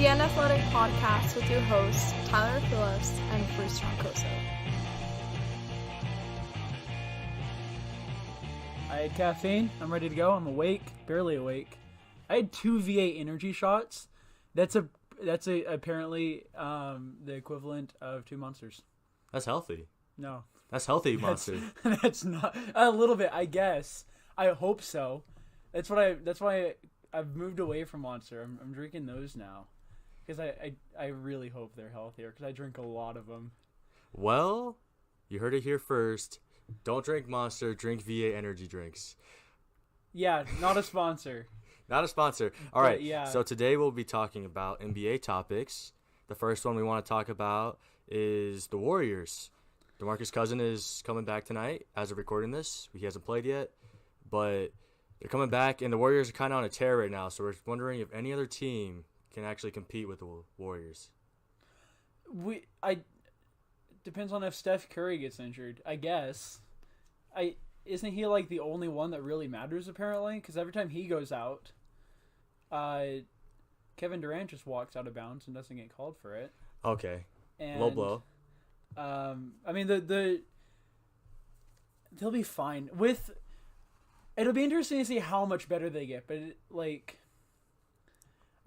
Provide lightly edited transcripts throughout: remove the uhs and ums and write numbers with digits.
the Unathletic podcast with your hosts, Tyler Phillips and Troncoso. I had caffeine. I'm ready to go. I'm awake, barely awake. I had 2 V8 energy shots. That's apparently the equivalent of 2 Monsters. That's healthy. No, that's healthy, Monster. That's not a little bit. I guess. I hope so. That's why I've moved away from Monster. I'm drinking those now because I really hope they're healthier because I drink a lot of them. Well, you heard it here first. Don't drink Monster. Drink V8 energy drinks. Yeah, not a sponsor. Not a sponsor. All right. Yeah. So today we'll be talking about NBA topics. The first one we want to talk about is the Warriors. DeMarcus Cousins is coming back tonight as of recording this. He hasn't played yet, but they're coming back, and the Warriors are kind of on a tear right now. So we're wondering if any other team can actually compete with the Warriors. Depends on if Steph Curry gets injured, I guess. Isn't he like the only one that really matters apparently? Because every time he goes out, Kevin Durant just walks out of bounds and doesn't get called for it. Okay. And, low blow. I mean they'll be fine with. It'll be interesting to see how much better they get, but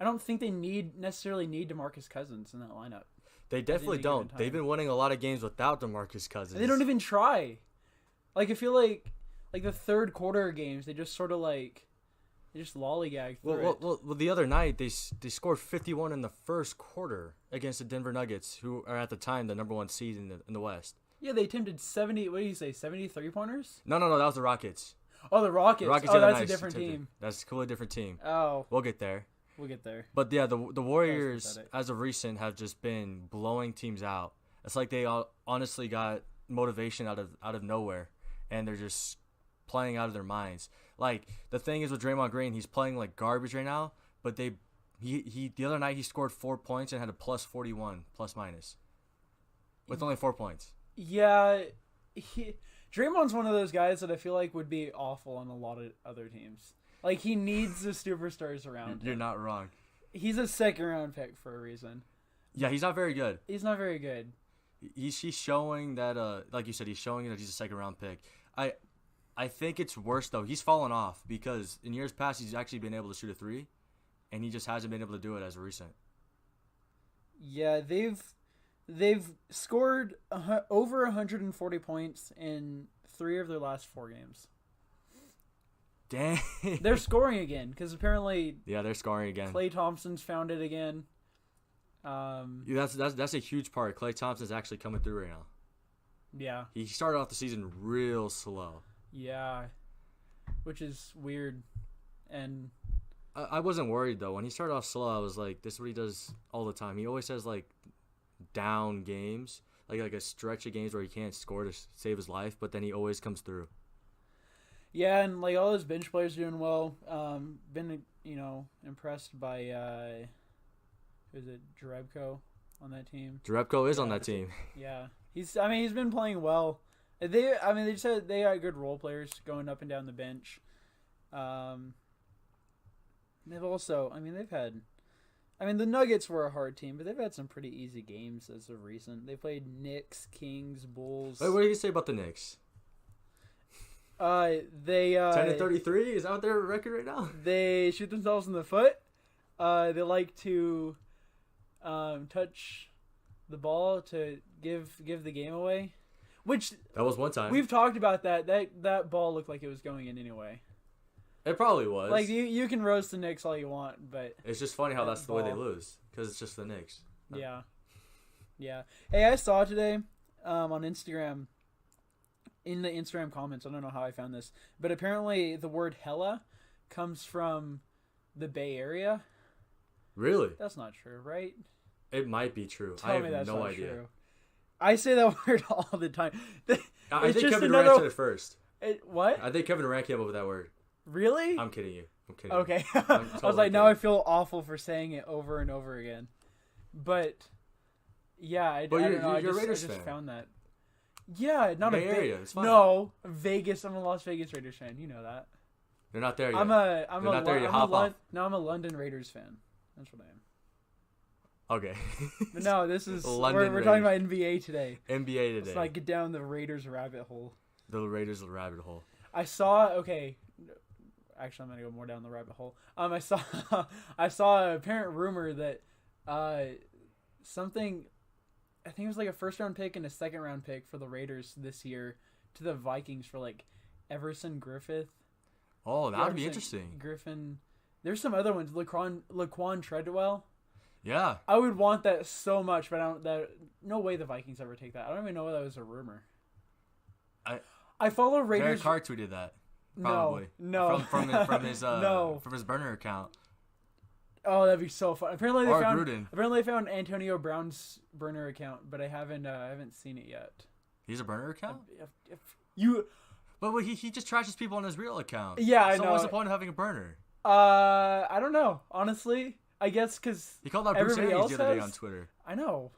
I don't think they necessarily need DeMarcus Cousins in that lineup. They definitely don't. They've been winning a lot of games without DeMarcus Cousins. And they don't even try. Like I feel like the third quarter games, they just sort of they just lollygag through it. Well, the other night they scored 51 in the first quarter against the Denver Nuggets, who are at the time the number 1 seed in the West. Yeah, they attempted 70. What do you say? 73 pointers? No, that was the Rockets. Oh, the Rockets. That's a different team. That's a completely different team. Oh, we'll get there. But yeah, the Warriors, as of recent, have just been blowing teams out. It's like they honestly got motivation out of nowhere, and they're just playing out of their minds. Like, the thing is with Draymond Green, he's playing like garbage right now, but the other night he scored 4 points and had a plus 41, plus minus, with only 4 points. Yeah, Draymond's one of those guys that I feel like would be awful on a lot of other teams. Like, he needs the superstars around him. You're not wrong. He's a second-round pick for a reason. Yeah, he's not very good. He's not very good. He's showing that, like you said, he's showing that he's a second-round pick. I think it's worse, though. He's fallen off because in years past, he's actually been able to shoot a 3, and he just hasn't been able to do it as of recent. Yeah, they've scored over 140 points in 3 of their last 4 games. Dang. They're scoring again because apparently. Yeah, they're scoring again. Klay Thompson's found it again. Yeah, that's a huge part. Klay Thompson's actually coming through right now. Yeah. He started off the season real slow. Yeah, which is weird, and I wasn't worried though. When he started off slow, I was like, "This is what he does all the time." He always has like down games, like a stretch of games where he can't score to save his life, but then he always comes through. Yeah, and like all his bench players doing well. Been impressed by who's it, Jerebko on that team. Jerebko is on that team. Yeah, he's been playing well. They just said they got good role players going up and down the bench. They've also, the Nuggets were a hard team, but they've had some pretty easy games as of recent. They played Knicks, Kings, Bulls. Wait, what do you say about the Knicks? They 10-33 is that their record right now? They shoot themselves in the foot. They like to touch the ball to give the game away. Which that was one time. We've talked about that. That ball looked like it was going in anyway. It probably was. Like you can roast the Knicks all you want, but it's just funny how that's the way they lose because it's just the Knicks. Yeah. Hey, I saw today on Instagram, in the Instagram comments. I don't know how I found this, but apparently the word "hella" comes from the Bay Area. Really? That's not true, right? It might be true. Tell I have me that's no not idea. True. I say that word all the time. I think Kevin Durant said it first. What? I think Kevin Durant came up with that word. Really? I'm kidding you. Okay. Totally I was like, now I feel awful for saying it over and over again. But yeah, I don't know. You're a Raiders I just fan. found that. Yeah, not Bay a Area. It's fine. No, Vegas. I'm a Las Vegas Raiders fan. You know that. They're not there yet. I'm a London Raiders fan. That's what I am. Okay. But no, this is London we're talking about NBA today. NBA today. Let's not get down the Raiders rabbit hole. The Raiders rabbit hole. I saw. Okay, actually, I'm gonna go more down the rabbit hole. I saw a apparent rumor that something. I think it was like a first round pick and a second round pick for the Raiders this year to the Vikings for like Everson Griffith. Oh, that would be interesting. Griffin. There's some other ones. Laquan Treadwell. Yeah. I would want that so much, but no way the Vikings ever take that. I don't even know that was a rumor. I follow Raiders. Derek Carr tweeted that. Probably. No. From his from his burner account. Oh, that'd be so fun. Apparently Gruden. they found Antonio Brown's burner account, but I haven't seen it yet. He's a burner account? But he just trashes people on his real account. Yeah, I know. So what's the point of having a burner? I don't know. Honestly, I guess because he called out Bruce Arians the other day on Twitter. I know.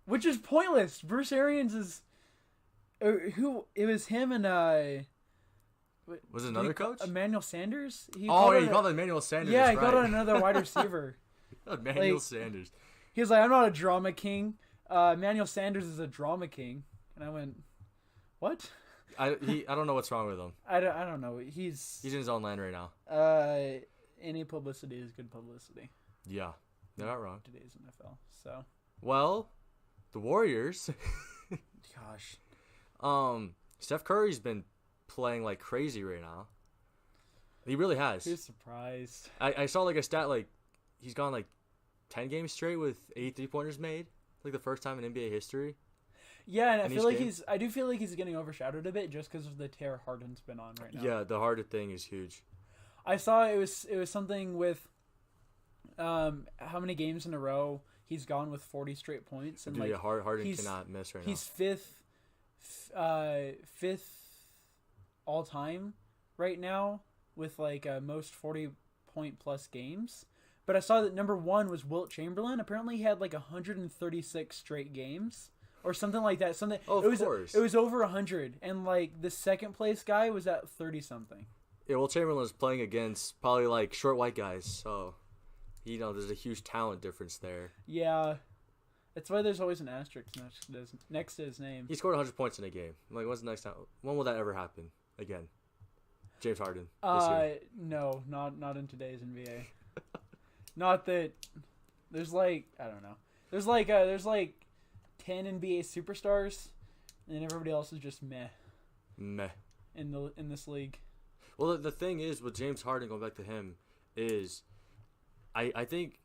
Which is pointless. Bruce Arians is who? It was him and was it another coach? Emmanuel Sanders. He called it Emmanuel Sanders. Yeah, he called out another wide receiver. Emmanuel Sanders. He was like, "I'm not a drama king. Emmanuel Sanders is a drama king." And I went, "What?" I don't know what's wrong with him. I don't know. He's in his own land right now. Any publicity is good publicity. Yeah, they're not wrong. Today's NFL. So. Well, the Warriors. Gosh. Steph Curry's been playing like crazy right now. He really has. Who's surprised? I saw like a stat like he's gone like 10 games straight with 8 3-pointers made, like the first time in NBA history. Yeah, and I do feel like he's getting overshadowed a bit just because of the tear Harden's been on right now. Yeah, the Harden thing is huge. I saw it was something with how many games in a row he's gone with 40 straight points, and Harden cannot miss right now. He's fifth all time right now with like most 40-point plus games. But I saw that number 1 was Wilt Chamberlain. Apparently, he had like 136 straight games. Or something like that. Course. It was over 100, and like the second place guy was at 30 something. Yeah, well, Chamberlain is playing against probably like short white guys, so there's a huge talent difference there. Yeah, that's why there's always an asterisk next to his name. He scored 100 points in a game. Like, when's the next time? When will that ever happen again? James Harden. This year. No, not in today's NBA. Not that there's like I don't know. There's like 10 NBA superstars, and everybody else is just meh. Meh. In this league. Well, the thing is with James Harden, going back to him, is I think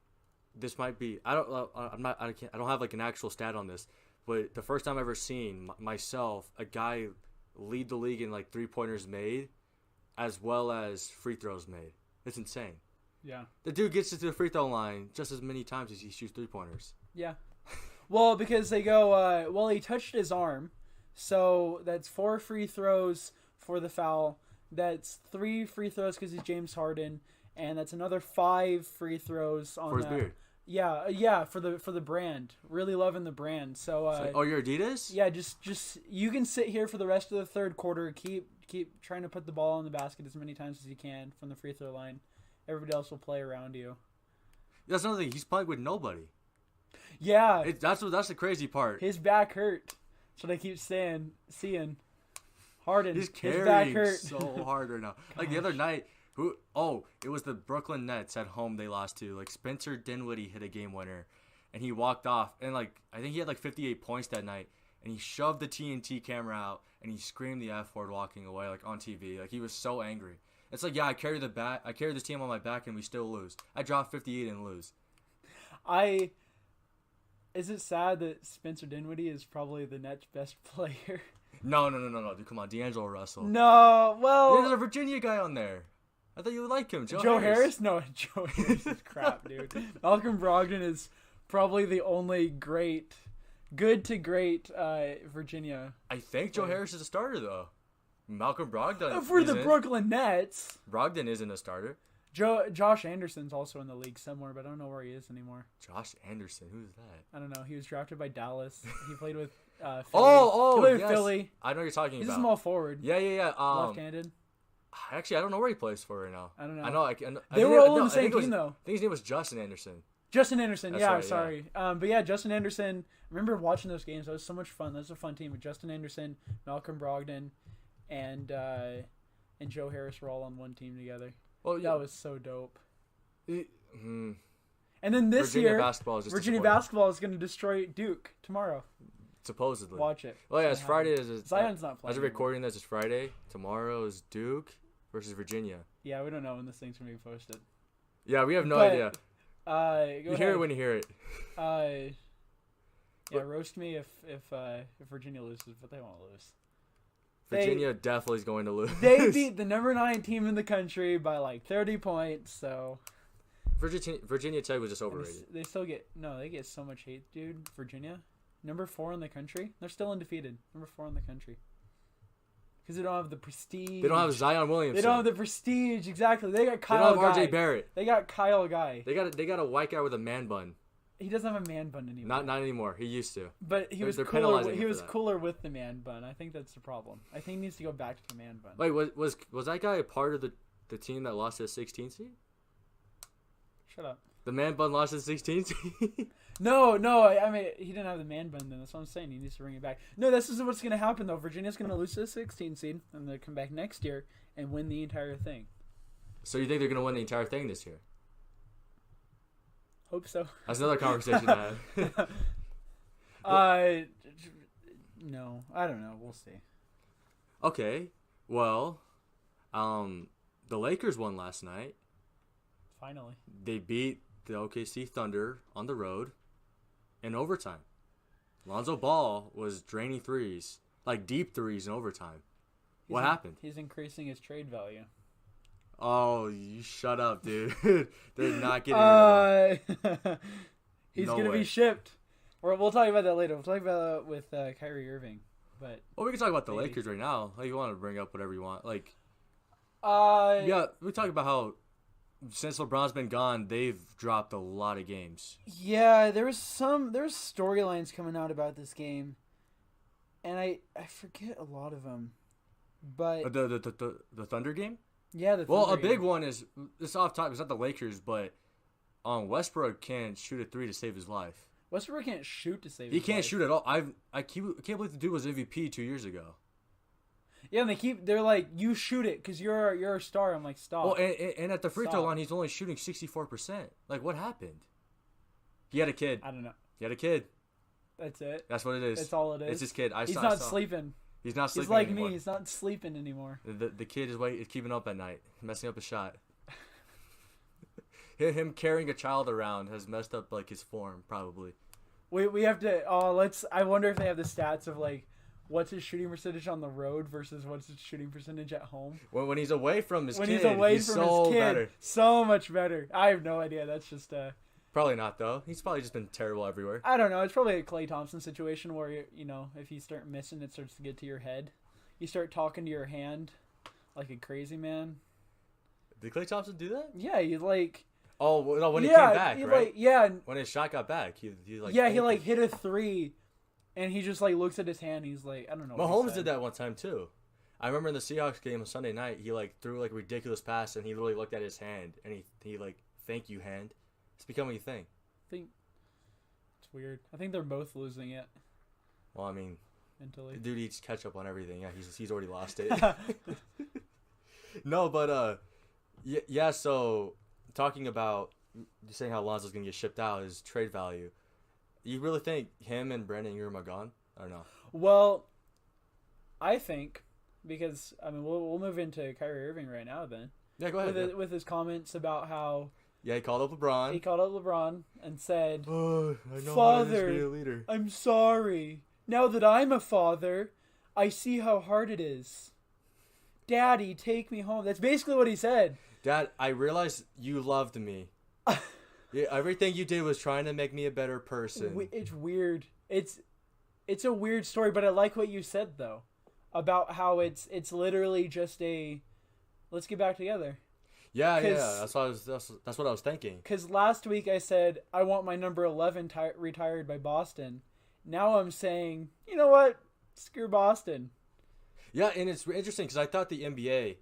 this might be I don't have like an actual stat on this, but the first time I've ever seen myself a guy lead the league in like 3-pointers made, as well as free throws made. It's insane. Yeah. The dude gets to the free throw line just as many times as he shoots 3-pointers. Yeah. Well, because they go, he touched his arm, so that's 4 free throws for the foul. That's 3 free throws because he's James Harden, and that's another 5 free throws on for his beard. Yeah, for the brand. Really loving the brand. So, you're Adidas? Yeah, just you can sit here for the rest of the third quarter. Keep trying to put the ball in the basket as many times as you can from the free throw line. Everybody else will play around you. That's another thing. He's playing with nobody. Yeah, that's the crazy part. His back hurt. That's what I keep seeing. Harden. He's his back hurt so hard right now. Like the other night, it was the Brooklyn Nets at home they lost to. Like Spencer Dinwiddie hit a game winner, and he walked off. And like I think he had like 58 points that night, and he shoved the TNT camera out and he screamed the F word walking away like on TV. Like he was so angry. It's like I carry this team on my back and we still lose. I dropped 58 and lose. Is it sad that Spencer Dinwiddie is probably the Nets' best player? No, dude, come on, D'Angelo Russell. No, well, there's a Virginia guy on there. I thought you would like him, Joe Harris. No, Joe Harris is crap, dude. Malcolm Brogdon is probably the only good to great Virginia. I think Joe Harris is a starter though. Malcolm Brogdon for the Brooklyn Nets. Brogdon isn't a starter. Josh Anderson's also in the league somewhere, but I don't know where he is anymore. Josh Anderson, who's that? I don't know. He was drafted by Dallas. He played with Philly. He played with Philly. I know what you're talking about. He's a small forward. Yeah. Left-handed. Actually, I don't know where he plays for right now. I don't know. I know. They were all on the same team, though. I think his name was Justin Anderson. Justin Anderson. That's Yeah, right, sorry. But yeah, Justin Anderson. I remember watching those games. That was so much fun. That was a fun team with Justin Anderson, Malcolm Brogdon, and Joe Harris were all on one team together. Well, yeah. That was so dope. Mm-hmm. And then this Virginia year, basketball is just Virginia disappointing. basketball is going to destroy Duke tomorrow. Supposedly. Watch it. Well, yeah, it's Friday. Zion's not playing. As of recording this, it's Friday. Tomorrow is Duke versus Virginia. Yeah, we don't know when this thing's going to be posted. Yeah, we have no idea. You hear it when you hear it. Yeah, roast me if Virginia loses, but they won't lose. Virginia definitely is going to lose. They beat the number 9 team in the country by like 30 points, so... Virginia Tech was just overrated. They still get... No, they get so much hate, dude. Virginia. Number 4 in the country. They're still undefeated. Number 4 in the country. Because they don't have the prestige. They don't have Zion Williamson. They don't have the prestige, exactly. They got Kyle Guy. They don't have R.J. Barrett. They got Kyle Guy. They got a white guy with a man bun. He doesn't have a man bun anymore. Not anymore. He used to. But he was cooler. He was cooler with the man bun. I think that's the problem. I think he needs to go back to the man bun. Wait, was that guy a part of the team that lost to the 16 seed? Shut up. The man bun lost to the 16 seed? No. I mean, he didn't have the man bun then. That's what I'm saying. He needs to bring it back. No, this is what's going to happen, though. Virginia's going to lose to the 16 seed, and they'll come back next year and win the entire thing. So you think they're going to win the entire thing this year? Hope so. That's another conversation I had. No. I don't know. We'll see. Okay. Well, the Lakers won last night. Finally. They beat the OKC Thunder on the road in overtime. Lonzo Ball was draining threes, like deep threes in overtime. What happened? He's increasing his trade value. Oh, you shut up, dude. They're not getting He's going to be shipped. We'll talk about that later. We'll talk about it with Kyrie Irving. But we can talk about the Lakers right now. Like, you want to bring up whatever you want. Like, yeah, we talk about how since LeBron's been gone, they've dropped a lot of games. Yeah, there's storylines coming out about this game, and I forget a lot of them. But the Thunder game? Yeah, the Thunder a big one is, it's off topic, it's not the Lakers, but Westbrook can't shoot a 3 to save his life. Westbrook can't shoot to save his life. He can't shoot at all. I can't believe the dude was MVP 2 years ago. Yeah, and they're like, you shoot it because you're a star. I'm like, stop. Well, and at the free throw line, he's only shooting 64%. Like, what happened? He had a kid. I don't know. He had a kid. That's it. That's what it is. That's all it is. It's his kid. He's not sleeping. He's not sleeping He's like anymore. me. He's not sleeping anymore. The kid is keeping up at night, messing up his shot. Him carrying a child around has messed up like his form, probably. We have to. I wonder if they have the stats of like what's his shooting percentage on the road versus what's his shooting percentage at home. When he's away from his kid, he's so his kid, better. So much better. I have no idea. That's just Probably not though. He's probably just been terrible everywhere. I don't know. It's probably a Klay Thompson situation where if you start missing, it starts to get to your head. You start talking to your hand like a crazy man. Did Klay Thompson do that? Yeah, you like. Oh no! When he came back, right? Like, when his shot got back, he like. Yeah, he like hit a 3, and he just like looks at his hand. He's like, I don't know. Mahomes did that one time too. I remember in the Seahawks game on Sunday night, he like threw like a ridiculous pass, and he literally looked at his hand, and he like, thank you, hand. It's becoming a thing. I think it's weird. I think they're both losing it. Well, I mean, mentally, the dude eats ketchup on everything. Yeah, he's already lost it. No, but yeah. So talking about saying how Lonzo's gonna get shipped out is trade value. You really think him and Brandon Ingram are gone or no? Well, I think because I mean we'll move into Kyrie Irving right now then. Yeah, go ahead. With his comments about how. Yeah, he called up LeBron. He called up LeBron and said, "Oh, I know Father, how it is to be a leader. I'm sorry. Now that I'm a father, I see how hard it is. Daddy, take me home." That's basically what he said. Dad, I realized you loved me. Yeah, everything you did was trying to make me a better person. It's weird. It's a weird story, but I like what you said though, about how it's literally just a, let's get back together. Yeah. That's what I was thinking. Because last week I said I want my number 11 retired by Boston. Now I'm saying, you know what? Screw Boston. Yeah, and it's interesting because I thought the NBA,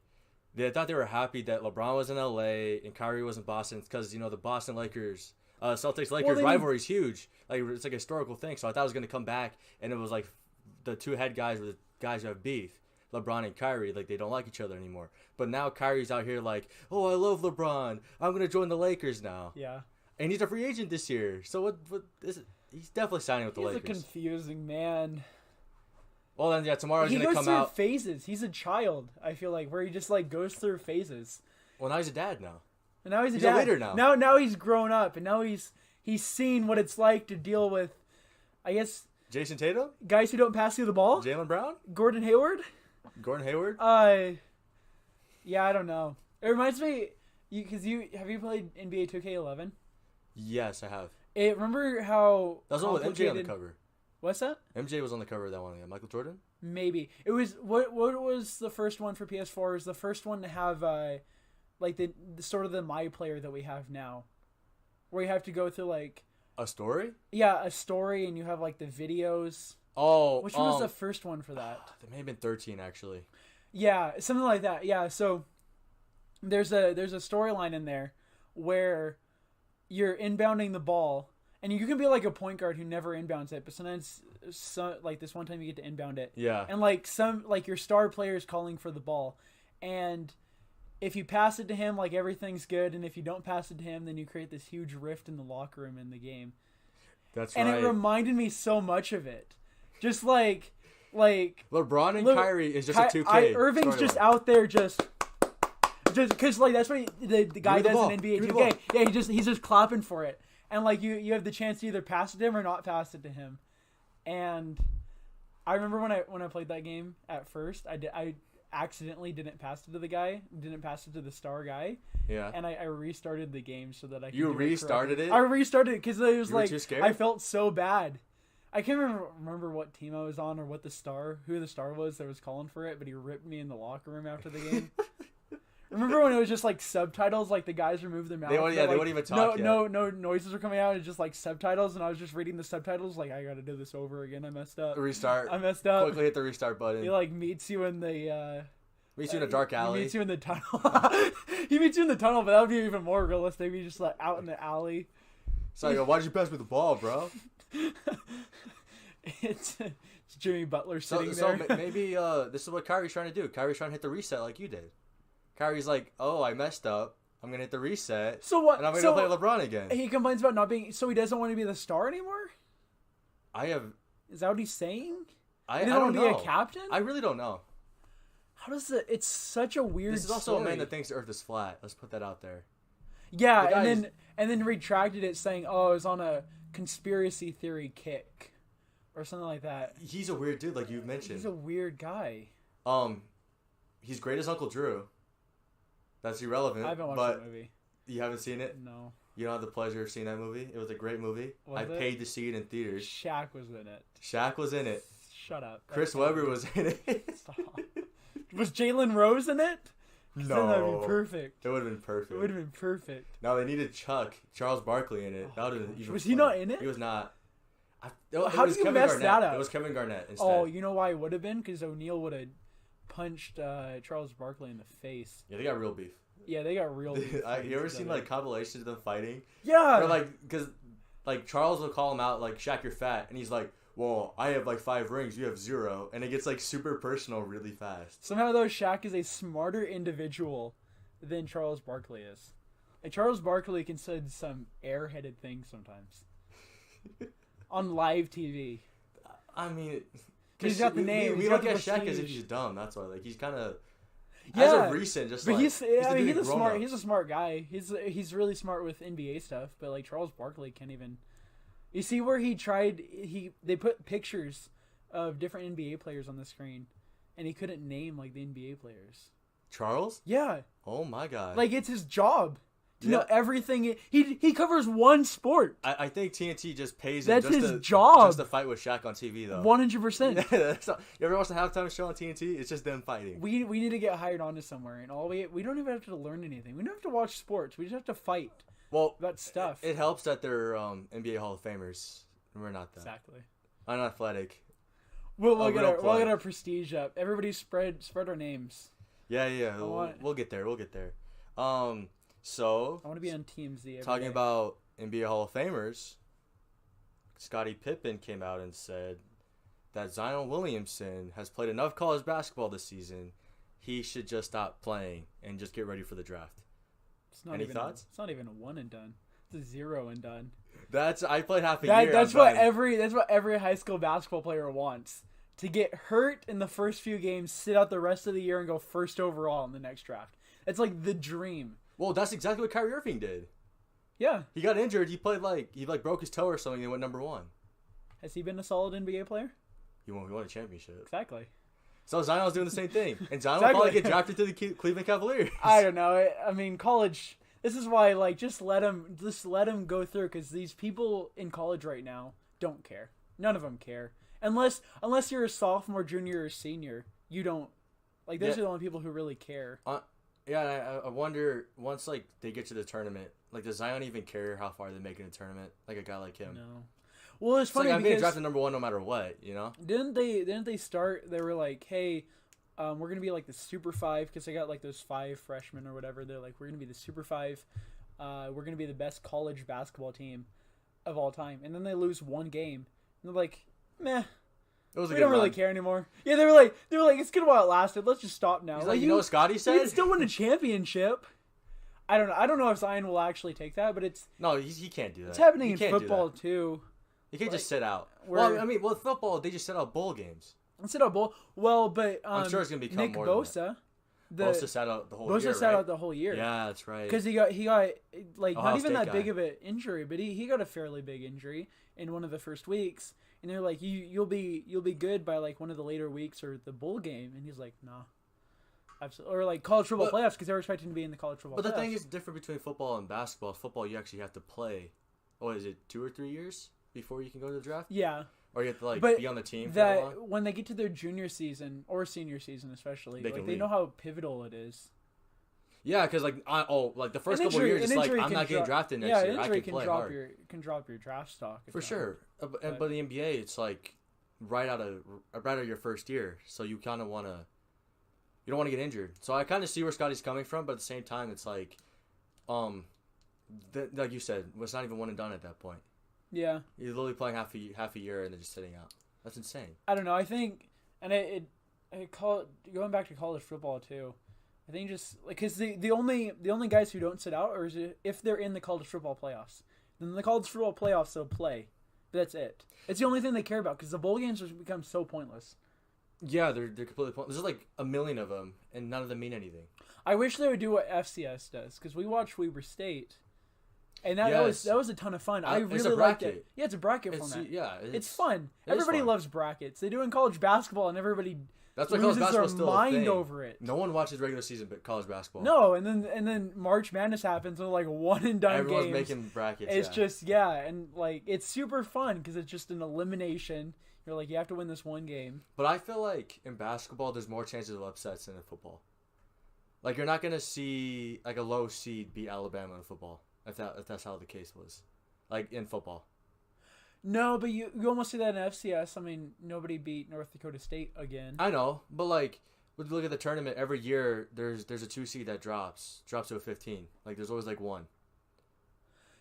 I thought they were happy that LeBron was in LA and Kyrie was in Boston because the Boston Lakers Celtics Lakers rivalry is huge. Like it's like a historical thing. So I thought it was gonna come back, and it was like the two head guys were the guys who have beef. LeBron and Kyrie, like they don't like each other anymore. But now Kyrie's out here like, oh, I love LeBron. I'm gonna join the Lakers now. Yeah. And he's a free agent this year. So what is it? He's definitely signing with the Lakers. He's a confusing man. Well then, yeah, tomorrow's gonna come out. He goes through phases. He's a child. I feel like where he just like goes through phases. Well, now he's a dad now. And now he's a dad. A leader now. Now he's grown up, and now he's seen what it's like to deal with, I guess, Jason Tatum, guys who don't pass you the ball. Jaylen Brown, Gordon Hayward. Yeah, I don't know. It reminds me, have you played NBA 2K11? Yes, I have. Remember how that was one with MJ on the cover. What's that? MJ was on the cover of that one. Michael Jordan? Maybe. It was what was the first one for PS4? It was the first one to have like the sort of the My Player that we have now. Where you have to go through like a story? Yeah, a story, and you have like the videos. Oh, which one was the first one for that? It may have been 13 actually. Yeah, something like that. Yeah, so there's a storyline in there where you're inbounding the ball, and you can be like a point guard who never inbounds it, but sometimes, like this one time you get to inbound it. Yeah. And like your star player is calling for the ball, and if you pass it to him, like everything's good, and if you don't pass it to him, then you create this huge rift in the locker room in the game. That's right. And it reminded me so much of it, just like LeBron and Kyrie is just a 2K. Irving's just out there just because like that's what the guy does in NBA 2K. Yeah, he's just clapping for it, and like you have the chance to either pass it to him or not pass it to him. And I remember when I played that game at first, I accidentally didn't pass it to the guy, didn't pass it to the star guy. Yeah. And I restarted the game so that I could You restarted it? I restarted it because it was you like too scared? I felt so bad. I can't remember what team I was on or who the star was that was calling for it, but he ripped me in the locker room after the game. Remember when it was just like subtitles, like the guys removed their mouths? They wouldn't even talk. No noises were coming out. It's just like subtitles, and I was just reading the subtitles. Like I got to do this over again. I messed up. Restart. I messed up. Quickly hit the restart button. He like meets you in the. Meets you in a dark alley. He meets you in the tunnel. He meets you in the tunnel, but that would be even more realistic. He's just like out in the alley. So I go, why'd you pass me the ball, bro? It's Jimmy Butler sitting there. So maybe this is what Kyrie's trying to do. Kyrie's trying to hit the reset like you did. Kyrie's like, oh, I messed up. I'm going to hit the reset. So what? And I'm going to play LeBron again. He complains about not being... So he doesn't want to be the star anymore? Is that what he's saying? I don't know. Want to be a captain? I really don't know. How does it... It's such a weird This is also story. a man that thinks the earth is flat. Let's put that out there. Yeah, and then retracted it saying, oh, it was on a conspiracy theory kick. Or something like that. He's a weird dude, like you've mentioned. He's a weird guy. He's great as Uncle Drew. That's irrelevant. I haven't watched that movie. You haven't seen it? No. You don't have the pleasure of seeing that movie? It was a great movie. I paid to see it in theaters. Shaq was in it. Shaq was in it. Shut up. Chris Webber was in it. Stop. Was Jalen Rose in it? No. Then that would be perfect. It would have been perfect. It would have been perfect. No, they needed Charles Barkley in it. That would have been even Was funny. He not in it? He was not. How did you mess that up? It was Kevin Garnett instead. Oh, you know why it would have been? Because O'Neal would have punched Charles Barkley in the face. Yeah, they got real beef. Yeah, they got real beef. You ever seen like compilations of them fighting? Yeah. Or like, because like Charles will call him out like, Shaq, you're fat. And he's like, well, I have like 5 rings. You have 0. And it gets like super personal really fast. Somehow though, Shaq is a smarter individual than Charles Barkley is. Like, Charles Barkley can say some airheaded things sometimes. On live TV. I mean, he's got the name. We look at Shaq as if he's dumb. That's why, like, he's kind of as of recent, just. But like, he's a smart guy. He's really smart with NBA stuff. But like Charles Barkley can't even. You see where they put pictures of different NBA players on the screen, and he couldn't name like the NBA players. Charles? Yeah. Oh my God. Like it's his job. To know everything. He covers one sport. I think TNT just pays him. That's his job. Just to fight with Shaq on TV, though. 100%. You ever watch the halftime show on TNT? It's just them fighting. We need to get hired onto somewhere, and we don't even have to learn anything. We don't have to watch sports. We just have to fight. Well, about stuff. It helps that they're NBA Hall of Famers. We're not that. Exactly. Unathletic. We'll get our prestige up. Everybody spread our names. Yeah. We'll get there. So I want to be on TMZ. Talking about NBA Hall of Famers, Scottie Pippen came out and said that Zion Williamson has played enough college basketball this season. He should just stop playing and just get ready for the draft. Any thoughts? It's not even a one and done. It's a 0 and done. I played half a year. That's what every high school basketball player wants. To get hurt in the first few games, sit out the rest of the year, and go first overall in the next draft. It's like the dream. Well, that's exactly what Kyrie Irving did. Yeah. He got injured. He played he broke his toe or something and went number 1. Has he been a solid NBA player? He won a championship. Exactly. So Zion was doing the same thing. And Zion Exactly. will probably get drafted to the Cleveland Cavaliers. I don't know. I mean, college... This is why, just let him go through, because these people in college right now don't care. None of them care. Unless you're a sophomore, junior, or senior, you don't. Those are the only people who really care. I wonder, once, they get to the tournament, does Zion even care how far they make in a tournament? Like a guy like him? No. Well, it's funny I'm because... being drafted number 1 no matter what, you know? Didn't they start, they were like, hey... we're going to be the Super 5 because they got those 5 freshmen or whatever. They're like, we're going to be the Super 5. We're going to be the best college basketball team of all time. And then they lose one game. And they're like, meh. We don't really care anymore. Yeah, they were like, it's good while it lasted. Let's just stop now. He's like, you know what Scotty said? You can still win a championship. I don't know if Zion will actually take that, but it's... No, he can't do that. It's happening in football, too. He can't just sit out. With football, they just sit out bowl games. Instead of bowl, well, but I'm sure it's gonna become Nick more. Bosa, Bosa sat out the whole year. Bosa sat out the whole year. Yeah, that's right. Because he got not even that guy. big of an injury, but he got a fairly big injury in one of the first weeks, and they're like, you'll be good by one of the later weeks or the bowl game, and he's like, nah, absolutely, or college football playoffs because they're expecting to be in the college football. But playoffs. The thing is different between football and basketball. Football, you actually have to play. What is it, 2 or 3 years before you can go to the draft? Yeah. Or you have to be on the team for that long? When they get to their junior season or senior season, especially, they leave. know how pivotal it is. Yeah, because the first couple of years, it's I'm not getting drafted next year. I can play hard. Can drop your draft stock for sure. But the NBA, it's right out of your first year, so you kind of want to. You don't want to get injured. So I kind of see where Scotty's coming from, but at the same time, it's like you said, it's not even one and done at that point. Yeah. You're literally playing half a year and then just sitting out. That's insane. I don't know. I think, and going back to college football too, I think just because the only guys who don't sit out are if they're in the college football playoffs. Then the college football playoffs they'll play. But that's it. It's the only thing they care about because the bowl games have become so pointless. Yeah, they're completely pointless. There's a million of them, and none of them mean anything. I wish they would do what FCS does because we watched Weber State. And that was a ton of fun. I really liked it. Yeah, it's a bracket format. It's fun. Everybody loves brackets. They do in college basketball, and everybody loses their mind over it. No one watches regular season but college basketball. No, and then March Madness happens and one and done games. Everyone's making brackets. It's just and it's super fun because it's just an elimination. You're you have to win this one game. But I feel like in basketball, there's more chances of upsets than in football. You're not gonna see a low seed beat Alabama in football. If that's how the case was, in football. No, but you almost see that in FCS. I mean, nobody beat North Dakota State again. I know, but when you look at the tournament, every year there's a 2 seed that drops to a 15. There's always one.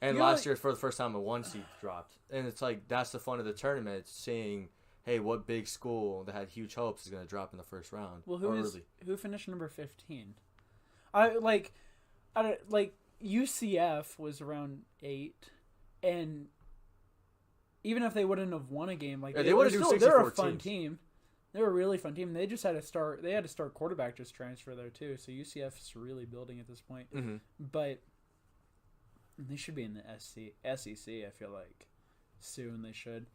And last year, for the first time, a 1 seed dropped, and it's that's the fun of the tournament, seeing hey, what big school that had huge hopes is going to drop in the first round. Well, who finished number 15? UCF was around 8, and even if they wouldn't have won a game, they're a fun team. They were a really fun team. They just had to start. They had to start quarterback just transfer there too. So UCF's really building at this point. Mm-hmm. But they should be in the SEC. I feel like soon they should.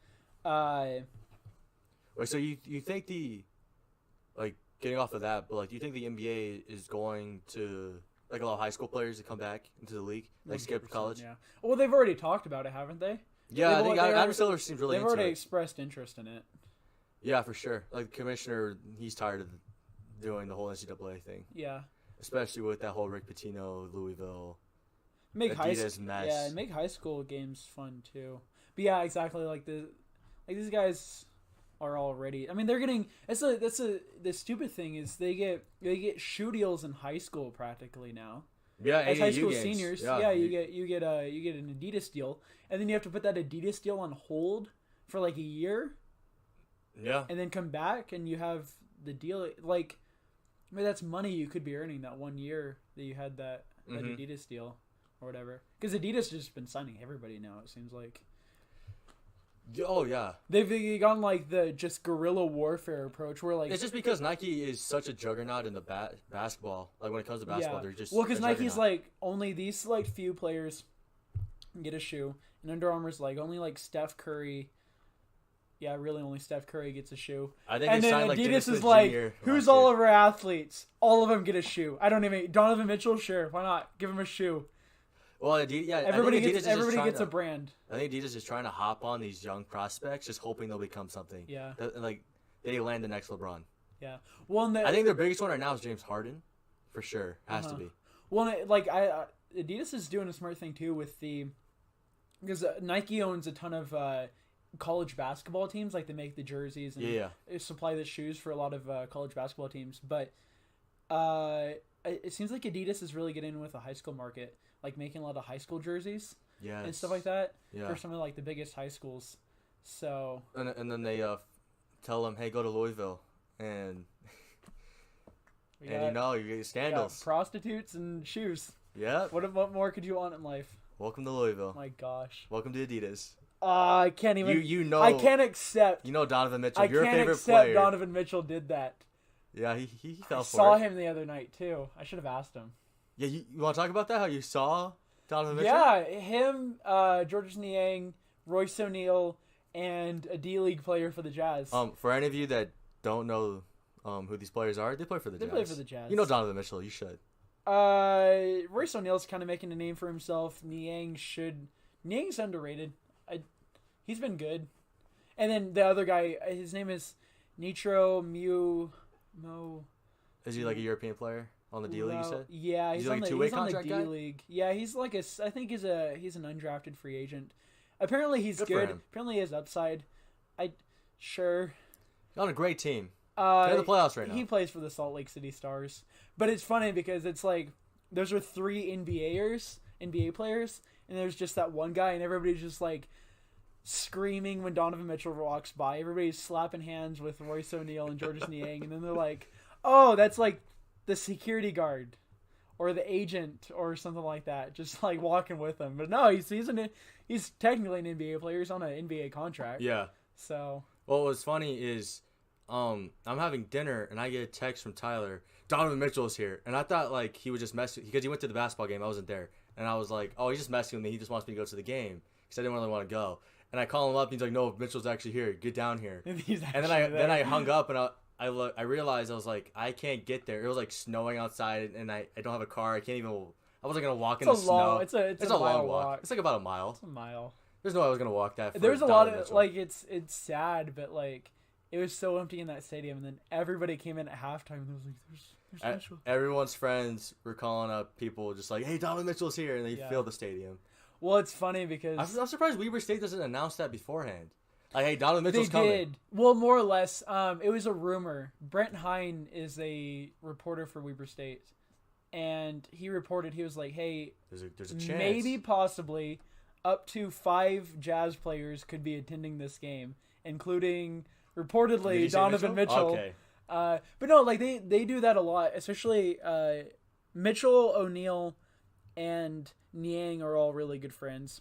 So you think getting off of that, but do you think the NBA is going to allow high school players to come back into the league, skip college? Yeah. Well, they've already talked about it, haven't they? Yeah, I think Adam Silver seems really into it. They've already expressed interest in it. Yeah, for sure. The commissioner, he's tired of doing the whole NCAA thing. Yeah. Especially with that whole Rick Pitino, Louisville, Make Adidas mess. Yeah, make high school games fun too. But yeah, exactly. These guys are already. I mean, they're getting. The stupid thing is they get shoe deals in high school practically now. as high school games. seniors. Yeah, you get an Adidas deal, and then you have to put that Adidas deal on hold for like a year. Yeah. And then come back, and you have the deal. Like, I mean, that's money you could be earning that 1 year that you had that Adidas deal or whatever. Because Adidas has just been signing everybody now, it seems like. Oh, yeah. They've gone like the just guerrilla warfare approach where like... It's just because Nike is such a juggernaut in the basketball. Like when it comes to basketball, they're just... Well, because Nike's like only these select few players get a shoe. And Under Armour's like only like Steph Curry... Yeah, really only Steph Curry gets a shoe. I think and they then signed, like, Adidas is Junior like, who's all of our athletes? All of them get a shoe. I don't even... Donovan Mitchell? Sure, why not? Give him a shoe. Well, everybody gets a brand. I think Adidas is trying to hop on these young prospects, just hoping they'll become something. Yeah. Like, they land the next LeBron. Yeah. Well, I think their biggest one right now is James Harden. For sure. Has to be. Well, like, Adidas is doing a smart thing, too, with the... Because Nike owns a ton of... college basketball teams, like they make the jerseys and supply the shoes for a lot of college basketball teams, but it seems like Adidas is really getting in with the high school market, like making a lot of high school jerseys and stuff like that for some of like the biggest high schools. So and then they tell them, hey, go to Louisville and you get scandals, prostitutes and shoes. Yeah. What more could you want in life? Welcome to Louisville. My gosh. Welcome to Adidas. I can't even. I can't accept. Donovan Mitchell. Your favorite player. I can't accept Donovan Mitchell did that. Yeah, he fell for it. I saw him the other night too. I should have asked him. Yeah, you want to talk about that? How you saw Donovan Mitchell? Yeah, him, Georges Niang, Royce O'Neal, and a D-League player for the Jazz. For any of you that don't know who these players are, they play for the Jazz. They play for the Jazz. You know Donovan Mitchell. You should. Royce O'Neal's kind of making a name for himself. Niang's underrated. He's been good. And then the other guy, his name is Nitro Mo. Is he like a European player on the D-League, you said? Yeah, he's like on the D-League. Yeah, he's like I think he's an undrafted free agent. Apparently he's good. Apparently he has upside. Sure. He's on a great team. They're in the playoffs right now. He plays for the Salt Lake City Stars. But it's funny because it's like those are 3 NBA players, and there's just that one guy, and everybody's just like screaming when Donovan Mitchell walks by. Everybody's slapping hands with Royce O'Neal and Georges Niang, and then they're like, oh, that's like the security guard or the agent or something like that, just like walking with him. But no, he's technically an NBA player. He's on an NBA contract. Yeah. So. Well, what's funny is I'm having dinner, and I get a text from Tyler, Donovan Mitchell's here. And I thought like he would just mess with me because he went to the basketball game. I wasn't there. And I was like, oh, he's just messing with me. He just wants me to go to the game because I didn't really want to go. And I call him up. And he's like, "No, Mitchell's actually here. Get down here." And then I hung up, and I realized I was like, I can't get there. It was like snowing outside, and I don't have a car. I can't even. I wasn't gonna walk in the snow. It's a long walk. It's like about a mile. It's a mile. There's no way I was gonna walk that. There's a lot of Mitchell. Like it's sad, but like it was so empty in that stadium, and then everybody came in at halftime, and it was like, "There's Mitchell." Everyone's friends were calling up people just like, "Hey, Donovan Mitchell's here," and they filled the stadium. Well, it's funny because I'm surprised Weber State doesn't announce that beforehand. Like, hey, Donovan Mitchell's coming. They did. Well, more or less. It was a rumor. Brent Hine is a reporter for Weber State, and he reported, he was like, hey, there's a chance. Maybe, possibly, up to 5 Jazz players could be attending this game, including, reportedly, Donovan Mitchell. Okay. But no, like, they do that a lot, especially Mitchell, O'Neal, and Niang are all really good friends.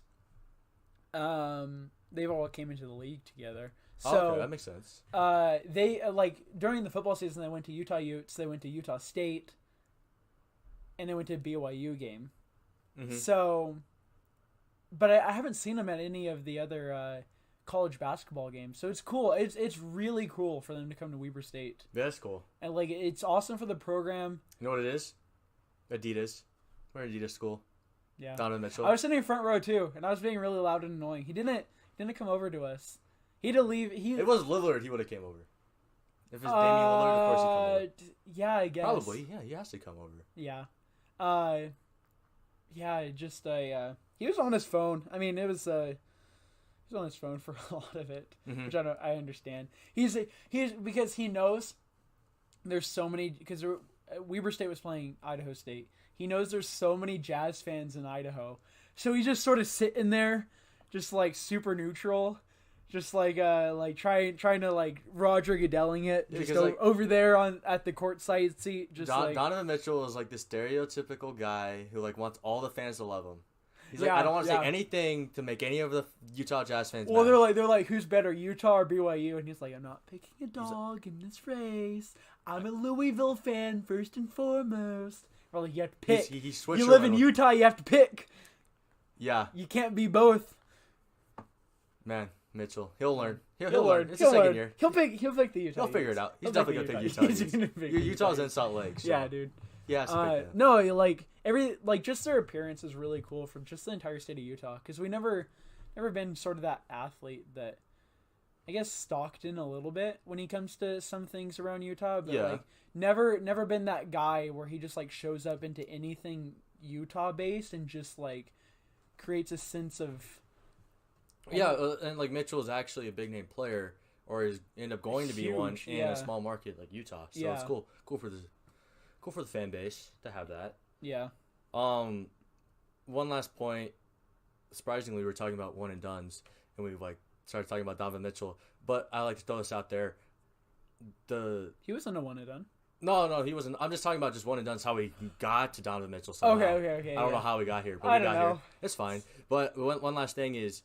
They've all came into the league together. So okay, that makes sense. They like during the football season, they went to Utah Utes, they went to Utah State, and they went to a BYU game. Mm-hmm. So, but I haven't seen them at any of the other college basketball games. So it's cool. It's really cool for them to come to Weber State. That's cool. And like it's awesome for the program. You know what it is? Adidas. We're an Adidas school. Yeah. Donovan Mitchell. I was sitting in front row too, and I was being really loud and annoying. He didn't come over to us. He had to leave. It was Lillard. He would have came over. If it's Damian Lillard, of course he come over. Yeah, I guess. Probably. Yeah, he has to come over. Yeah. Yeah. Just he was on his phone. I mean, he was on his phone for a lot of it, mm-hmm. which I understand. He's because he knows there's so many because Weber State was playing Idaho State. he knows there's so many Jazz fans in Idaho. So he's just sort of sitting there, just like super neutral, just like trying to like Roger Goodelling it, just over there at the courtside seat. Just Donovan Mitchell is like this stereotypical guy who like wants all the fans to love him. He's like, I don't want to say anything to make any of the Utah Jazz fans mad. They're like, who's better, Utah or BYU? And he's like, I'm not picking a dog in this race. I'm a Louisville fan first and foremost. Or like, you have to pick. He switched. You live in Utah, you have to pick. Yeah. You can't be both. Man, Mitchell, he'll learn. He'll learn. It's his second year. He'll pick the Utah. He'll figure it out. He's definitely gonna pick Utah. Utah's in Salt Lake. So. Yeah, dude. Yeah. No, like just their appearance is really cool from just the entire state of Utah, because we never been sort of that athlete that I guess Stockton a little bit when he comes to some things around Utah, but like never been that guy where he just like shows up into anything Utah based and just like creates a sense of and like Mitchell is actually a big name player, or is end up going to be one in a small market like Utah. So it's cool for the fan base to have that. Yeah. One last point. Surprisingly, we were talking about one and dones, and we like started talking about Donovan Mitchell. But I like to throw this out there. He wasn't a one and done. No, he wasn't. I'm just talking about just one and done's how we got to Donovan Mitchell somehow. Okay. I don't know how we got here, but we got here. It's fine. But one last thing is,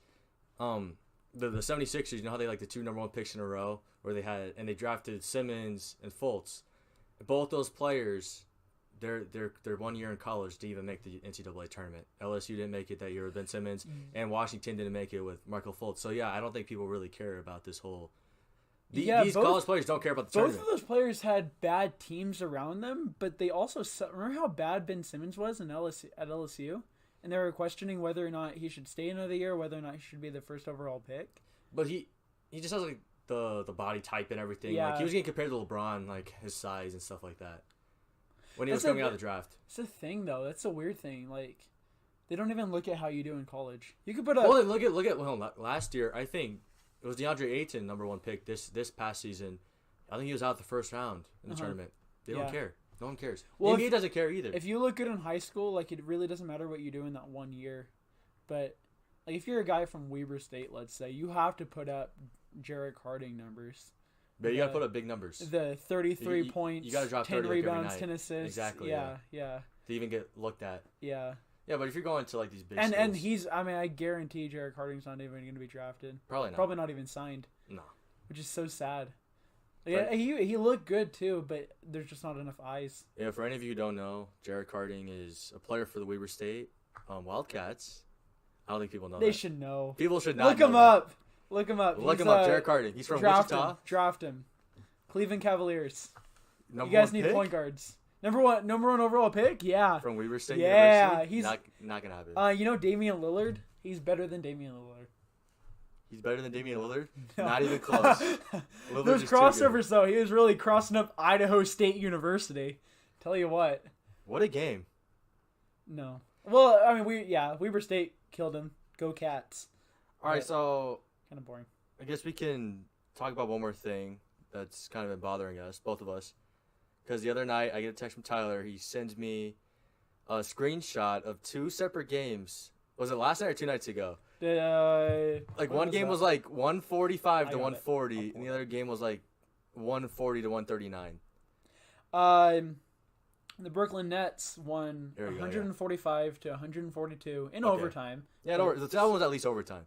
the 76ers. You know how they like the 2 number 1 picks in a row, where they drafted Simmons and Fultz. Both those players, they're 1 year in college to even make the NCAA tournament. LSU didn't make it that year with Ben Simmons, and Washington didn't make it with Markel Fultz. So yeah, I don't think people really care about this whole. These college players don't care about the tournament. Both of those players had bad teams around them, but they also remember how bad Ben Simmons was at LSU, and they were questioning whether or not he should stay another year, whether or not he should be the first overall pick. But he just has like the body type and everything. Yeah. Like he was getting compared to LeBron, like his size and stuff like that. When he was coming out of the draft. It's a thing though. That's a weird thing. Like they don't even look at how you do in college. You could put a look at last year. I think it was DeAndre Ayton, number 1 pick this past season. I think he was out the first round in the tournament. They don't care. No one cares. Well, NBA doesn't care either. If you look good in high school, like it really doesn't matter what you do in that 1 year. But like if you're a guy from Weber State, let's say, you have to put up Jarrett Harding numbers. But you got to put up big numbers. The 33 points, you got to drop 10 30 rebounds, like 10 assists. Exactly. Yeah. To even get looked at. Yeah. Yeah, but if you're going to like these big and schools, I guarantee Jarrett Harding's not even going to be drafted. Probably not even signed. No. Which is so sad. Like, he looked good too, but there's just not enough eyes. Yeah, for any of you who don't know, Jarrett Harding is a player for the Weber State Wildcats. I don't think people know that. They should know. People should not Look him up. Look him up. Jarrett Harding. He's from Wichita. Draft him. Cleveland Cavaliers. You guys need point guards. Number one overall pick? Yeah. From Weber State University? He's not going to happen. You know Damian Lillard? He's better than Damian Lillard. He's better than Damian Lillard? No. Not even close. Those crossovers, though, he was really crossing up Idaho State University. Tell you what. What a game. No. Well, I mean, Weber State killed him. Go Cats. All right, so kind of boring. I guess we can talk about one more thing that's kind of been bothering us, both of us. Because the other night, I get a text from Tyler. He sends me a screenshot of 2 separate games. Was it last night or 2 nights ago? One game was like 145 to 140, and the other game was like 140 to 139. The Brooklyn Nets won 145 to 142 in overtime. Yeah, that one was at least overtime.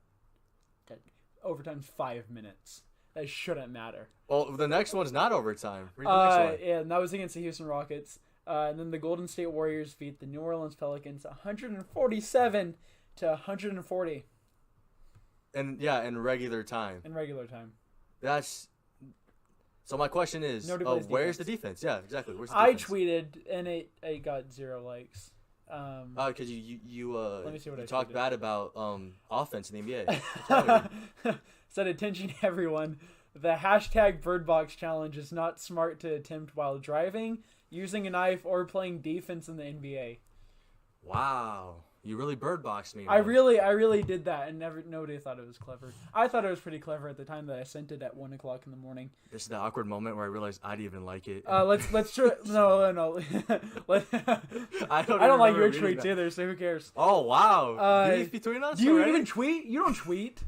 Overtime's 5 minutes. That shouldn't matter. Well, the next one's not overtime. Read the next one. Yeah, and that was against the Houston Rockets. And then the Golden State Warriors beat the New Orleans Pelicans 147 to 140. And in regular time. So my question is, where's the defense? Yeah, exactly. Where's the defense? I tweeted and it got 0 likes. Because you let me see what I talked bad about offense in the NBA. Said, attention everyone. The hashtag BirdBox challenge is not smart to attempt while driving, using a knife, or playing defense in the NBA. Wow. You really bird boxed me. I really did that, and nobody thought it was clever. I thought it was pretty clever at the time that I sent it at 1:00 in the morning. This is the awkward moment where I realized I didn't even like it. Let's try. No. I don't like your tweets either, so who cares? Oh wow! Beef between us. Do you already? even tweet? You don't tweet.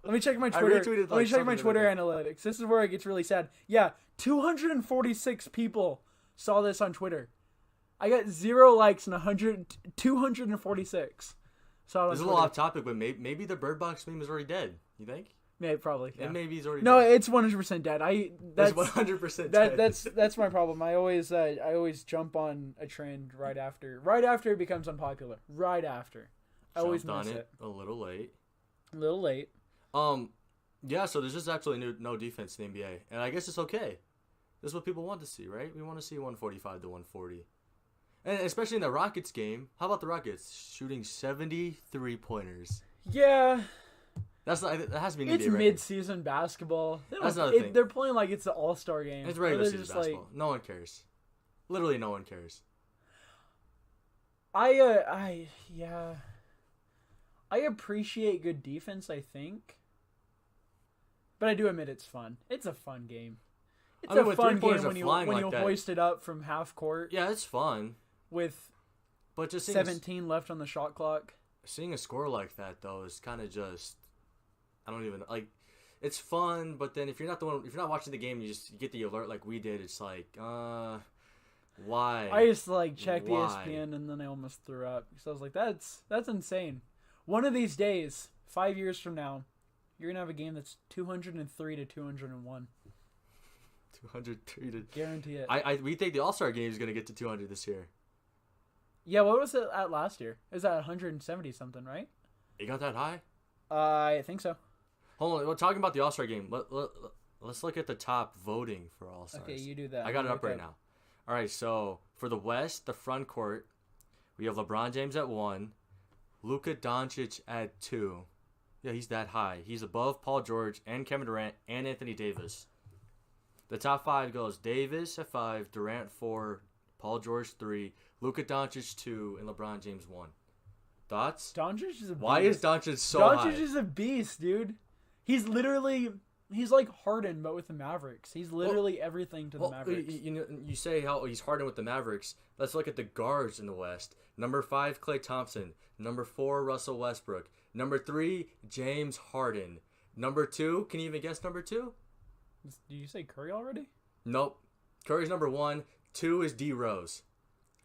Let me check my Twitter. Let me check my Twitter analytics. This is where it gets really sad. Yeah, 246 people saw this on Twitter. I got 0 likes and 246. So this is a little off topic, but maybe the bird box meme is already dead. You think? Maybe, probably. Yeah. And maybe he's already. No, dead. it's 100% dead. That's 100% dead. That's my problem. I always jump on a trend right after it becomes unpopular. Right after, I always miss it. A little late. A little late. Yeah. So there's just absolutely no defense in the NBA, and I guess it's okay. This is what people want to see, right? We want to see 145 to 140. And especially in the Rockets game. How about the Rockets shooting 73 pointers? Yeah. That has to be an It's NBA record. mid-season basketball. That's another thing. They're playing like it's the All-Star game. It's regular season basketball. No one cares. Literally no one cares. I appreciate good defense, I think. But I do admit it's fun. It's a fun game. It's a fun game when you hoist it up from half court. Yeah, it's fun. But just 17 left on the shot clock. Seeing a score like that though is kind of just, I don't even like. It's fun, but then if you're not watching the game, you get the alert like we did. It's like, why? I just checked ESPN and then I almost threw up because I was like, that's insane. One of these days, 5 years from now, you're gonna have a game that's 203 to 201. 203 to guarantee it. We think the All-Star game is gonna get to 200 this year. Yeah, what was it at last year? It was at 170 something, right? It got that high? I think so. Hold on, we're talking about the All-Star game. Let's look at the top voting for All-Stars. Okay, you do that. I got it up right now. All right, so for the West, the front court, we have LeBron James at 1, Luka Doncic at 2. Yeah, he's that high. He's above Paul George and Kevin Durant and Anthony Davis. The top 5 goes Davis at 5, Durant 4, Paul George 3, Luka Doncic 2, and LeBron James 1. Thoughts? Doncic is a beast. Why is Doncic so high? Doncic is a beast, dude. He's like Harden, but with the Mavericks. He's literally everything to the Mavericks. You say how he's Harden with the Mavericks. Let's look at the guards in the West. Number 5, Klay Thompson. Number 4, Russell Westbrook. Number 3, James Harden. Number 2, can you even guess number 2? Did you say Curry already? Nope. Curry's number 1. 2 is D Rose.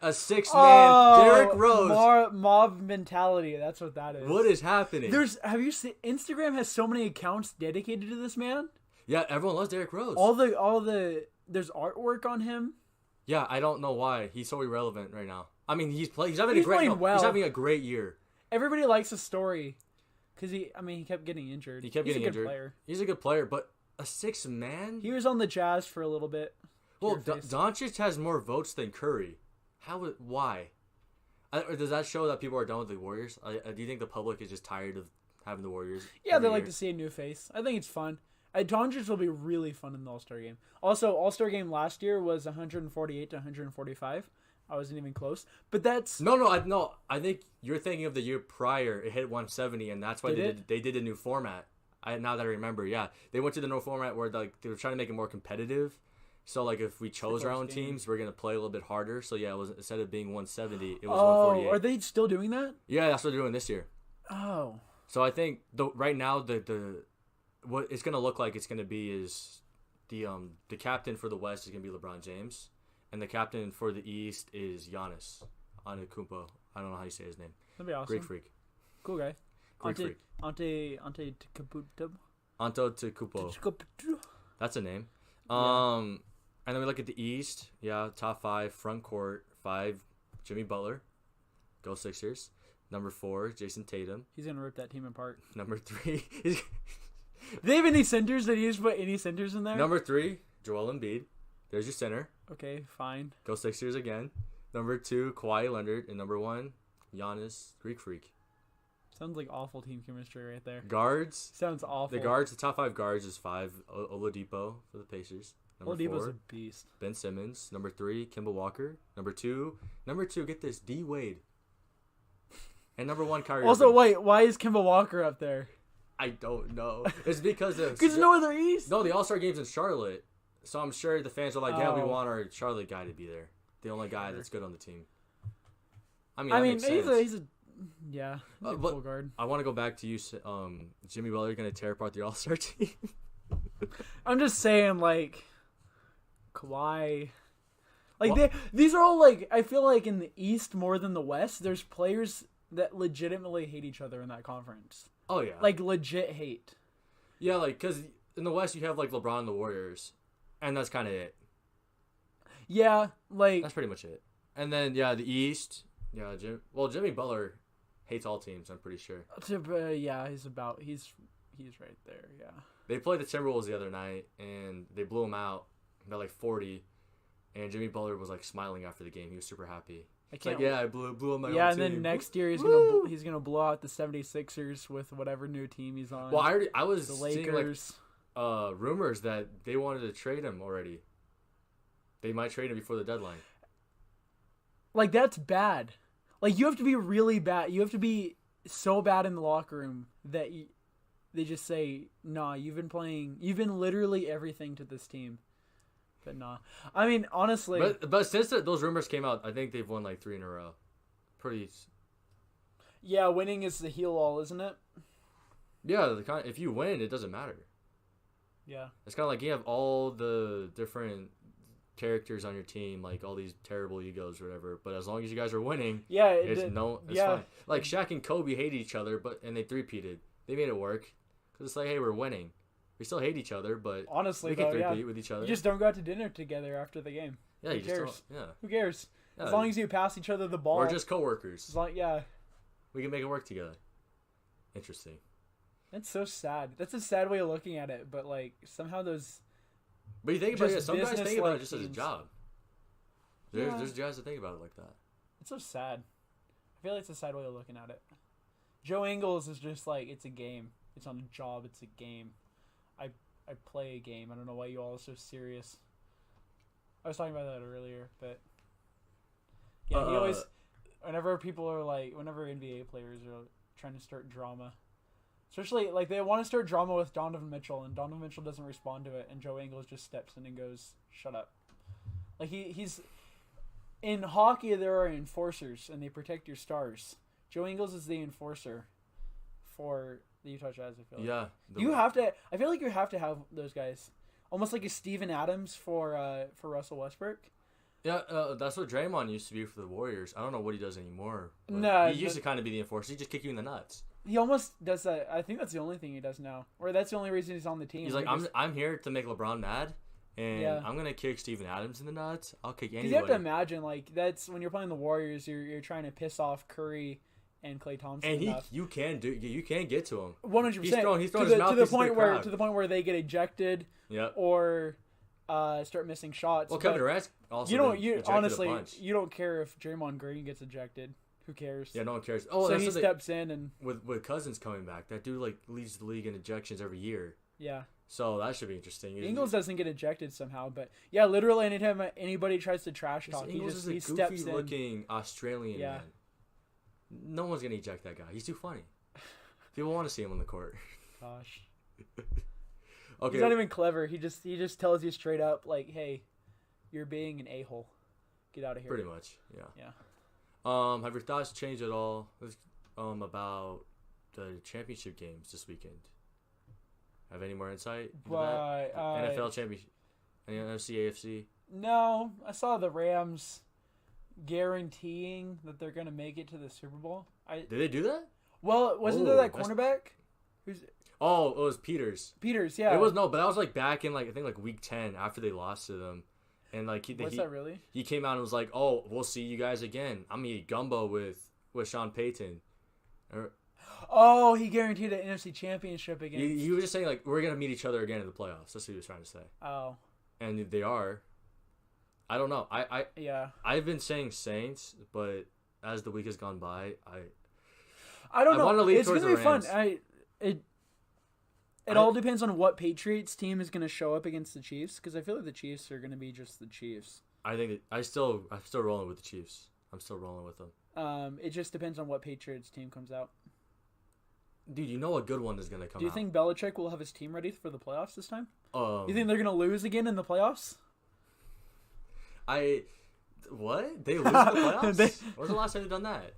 A 6-man Derrick Rose. Mob mentality. That's what that is. What is happening? Have you seen Instagram has so many accounts dedicated to this man? Yeah, everyone loves Derrick Rose. There's artwork on him. Yeah, I don't know why he's so irrelevant right now. I mean, he's having well. He's having a great year. Everybody likes his story because he kept getting injured. He's a good player. He's a good player, but a 6-man? He was on the Jazz for a little bit. Well, Doncic has more votes than Curry. Why? Does that show that people are done with the Warriors? Do you think the public is just tired of having the Warriors? Yeah, they like to see a new face. I think it's fun. Doncic will be really fun in the All-Star game. Also, All-Star game last year was 148 to 145. I wasn't even close. But that's... No. I think you're thinking of the year prior. It hit 170, and that's why they did a new format. Now that I remember, yeah. They went to the new format where they were trying to make it more competitive. So, if we chose our own teams, we're going to play a little bit harder. So, yeah, instead of being 170, it was 148. Are they still doing that? Yeah, that's what they're doing this year. Oh. So, I think right now, what it's going to look like it's going to be is the captain for the West is going to be LeBron James. And the captain for the East is Giannis Antetokounmpo. I don't know how you say his name. That'd be awesome. Greek freak. Cool guy. Greek freak. Antetokounmpo. That's a name. And then we look at the East. Yeah, top 5, front court. 5, Jimmy Butler. Go Sixers. Number 4, Jason Tatum. He's going to rip that team apart. Number 3. Do they have any centers? Did he just put any centers in there? Number 3, Joel Embiid. There's your center. Okay, fine. Go Sixers again. Number 2, Kawhi Leonard. And number 1, Giannis, Greek freak. Sounds like awful team chemistry right there. Guards. Sounds awful. The top 5 guards is 5, Oladipo for the Pacers. Number Oladipo's 4, a beast. Ben Simmons. Number 3, Kemba Walker. Number 2, get this, D Wade. And number 1, Kyrie Also, Irving. wait, why is Kemba Walker up there? I don't know. It's because of... Because no other East? No, the All-Star game's in Charlotte. So I'm sure the fans are like, yeah, we Oh. want our Charlotte guy to be there. The only guy that's good on the team. I mean, he's a he's a but full guard. I want to go back to you. Jimmy Butler going to tear apart the All-Star team. I'm just saying, like, Kawhi. Like, these are all, like, I feel like in the East more than the West, there's players that legitimately hate each other in that conference. Oh, yeah. Like, legit hate. Yeah, like, because in the West, you have, like, LeBron and the Warriors. And that's kind of it. Yeah, like... That's pretty much it. And then, yeah, the East. Yeah, Jimmy Butler hates all teams, I'm pretty sure. Yeah, he's right there, yeah. They played the Timberwolves the other night, and they blew them out by, like, 40. And Jimmy Butler was, like, smiling after the game. He was super happy. I blew up my own and team. then next year he's gonna blow out the 76ers with whatever new team he's on. Well, I was the seeing, Lakers. like, rumors that they wanted to trade him already. They might trade him before the deadline. Like, that's bad. Like, you have to be really bad. You have to be so bad in the locker room that they just say, nah, you've been literally everything to this team. But nah. I mean, honestly. But since those rumors came out, I think they've won like 3 in a row. Pretty. Yeah, winning is the heal-all, isn't it? Yeah, if you win, it doesn't matter. Yeah. It's kind of like you have all the different characters on your team, like all these terrible egos or whatever. But as long as you guys are winning, it's fine. Like Shaq and Kobe hate each other, and they three-peated. They made it work because it's like, hey, we're winning. We still hate each other, but honestly, we can three-peat with each other. You just don't go out to dinner together after the game. Yeah, Who cares? Yeah. Who cares? Yeah. As long as you pass each other the ball. We're just coworkers. Yeah. We can make it work together. Interesting. That's so sad. That's a sad way of looking at it, but like somehow those. But you think about it. Some guys think about it just teams. as a job. There's guys that think about it like that. It's so sad. I feel like it's a sad way of looking at it. Joe Ingles is just like, it's a game. It's not a job. It's a game. I play a game. I don't know why you all are so serious. I was talking about that earlier, but yeah, he always. Whenever people are like, whenever NBA players are trying to start drama, especially like they want to start drama with Donovan Mitchell, and Donovan Mitchell doesn't respond to it, and Joe Ingles just steps in and goes, "Shut up." Like he's in hockey, there are enforcers, and they protect your stars. Joe Ingles is the enforcer for the Utah Jazz. I feel like. Yeah, you have to. I feel like you have to have those guys, almost like a Steven Adams for Russell Westbrook. Yeah, that's what Draymond used to be for the Warriors. I don't know what he does anymore. No, he used to kind of be the enforcer. He just kick you in the nuts. He almost does that. I think that's the only thing he does now, or that's the only reason he's on the team. He's like, I'm here to make LeBron mad, and I'm gonna kick Steven Adams in the nuts. I'll kick anybody. You have to imagine, like, that's when you're playing the Warriors. You're trying to piss off Curry and Klay Thompson. And you can get to him. 100%. He's throwing his mouthpiece to the point where they get ejected. Yep. Or start missing shots. Well, Kevin Durant also honestly, you don't care if Draymond Green gets ejected. Who cares? Yeah, no one cares. Oh, so he steps in, and with Cousins coming back, that dude like leads the league in ejections every year. Yeah. So that should be interesting. Ingles doesn't get ejected somehow, but yeah, literally anytime anybody tries to trash talk, he steps in. Goofy-looking Australian man. No one's gonna eject that guy. He's too funny. People want to see him on the court. Gosh. Okay. He's not even clever. He just tells you straight up, like, "Hey, you're being an a-hole. Get out of here." Pretty much, yeah. Yeah. Have your thoughts changed at all about the championship games this weekend? Have any more insight into that? NFL championship, NFC, AFC? No, I saw the Rams guaranteeing that they're going to make it to the Super Bowl. Did they do that? Well, wasn't there that cornerback? Oh, it was Peters. Peters, yeah. It was but that was like back in I think week 10 after they lost to them. And like that really? He came out and was like, "Oh, we'll see you guys again. I'm gonna eat gumbo with Sean Payton." Oh, he guaranteed an NFC championship again. He was just saying like we're gonna meet each other again in the playoffs. That's what he was trying to say. Oh. And they are. I don't know. I've been saying Saints, but as the week has gone by, I don't know. Want to lean it's towards gonna be the Rams. fun. It all depends on what Patriots team is going to show up against the Chiefs, because I feel like the Chiefs are going to be just the Chiefs. I think I'm still rolling with the Chiefs. I'm still rolling with them. It just depends on what Patriots team comes out. Dude, you know a good one is gonna come out. Do you think Belichick will have his team ready for the playoffs this time? You think they're gonna lose again in the playoffs? What? They lose in the playoffs? When was the last time they've done that?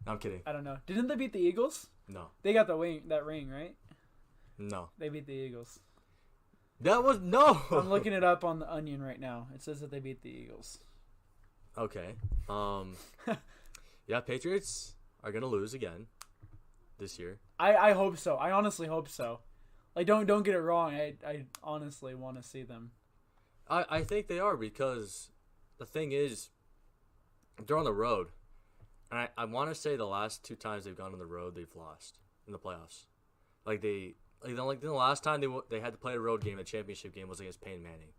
No, I'm kidding. I don't know. Didn't they beat the Eagles? No. They got that ring, right? No. They beat the Eagles. That was no. I'm looking it up on the Onion right now. It says that they beat the Eagles. Okay. Yeah, Patriots are gonna lose again this year. I hope so. I honestly hope so. Like, don't get it wrong. I honestly want to see them. I think they are, because the thing is, they're on the road. And I want to say the last 2 times they've gone on the road, they've lost in the playoffs. The last time they had to play a road game, a championship game, was against Peyton Manning.